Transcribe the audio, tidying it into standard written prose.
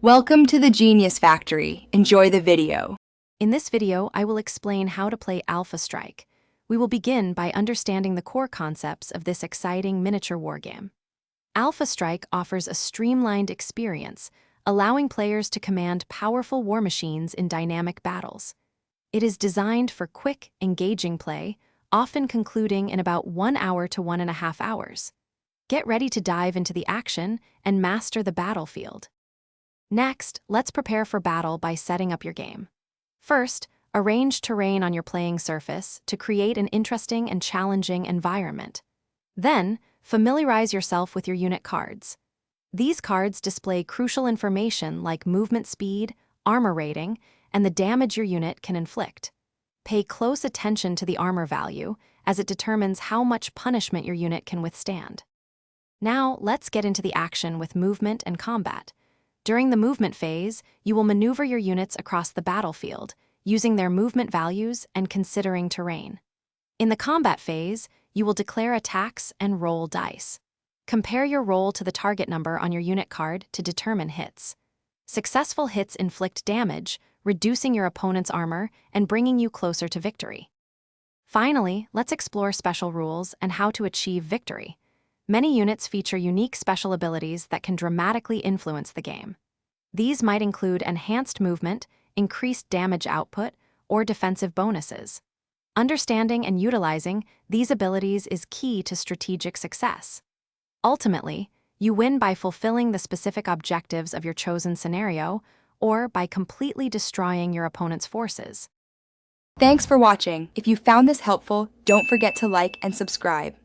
Welcome to the Genius Factory. Enjoy the video. In this video, I will explain how to play Alpha Strike. We will begin by understanding the core concepts of this exciting miniature wargame. Alpha Strike offers a streamlined experience, allowing players to command powerful war machines in dynamic battles. It is designed for quick, engaging play, often concluding in about 1 hour to 1.5 hours. Get ready to dive into the action and master the battlefield. Next, let's prepare for battle by setting up your game. First, arrange terrain on your playing surface to create an interesting and challenging environment. Then, familiarize yourself with your unit cards. These cards display crucial information like movement speed, armor rating, and the damage your unit can inflict. Pay close attention to the armor value, as it determines how much punishment your unit can withstand. Now, let's get into the action with movement and combat. During the movement phase, you will maneuver your units across the battlefield, using their movement values and considering terrain. In the combat phase, you will declare attacks and roll dice. Compare your roll to the target number on your unit card to determine hits. Successful hits inflict damage, reducing your opponent's armor and bringing you closer to victory. Finally, let's explore special rules and how to achieve victory. Many units feature unique special abilities that can dramatically influence the game. These might include enhanced movement, increased damage output, or defensive bonuses. Understanding and utilizing these abilities is key to strategic success. Ultimately, you win by fulfilling the specific objectives of your chosen scenario or by completely destroying your opponent's forces. Thanks for watching. If you found this helpful, don't forget to like and subscribe.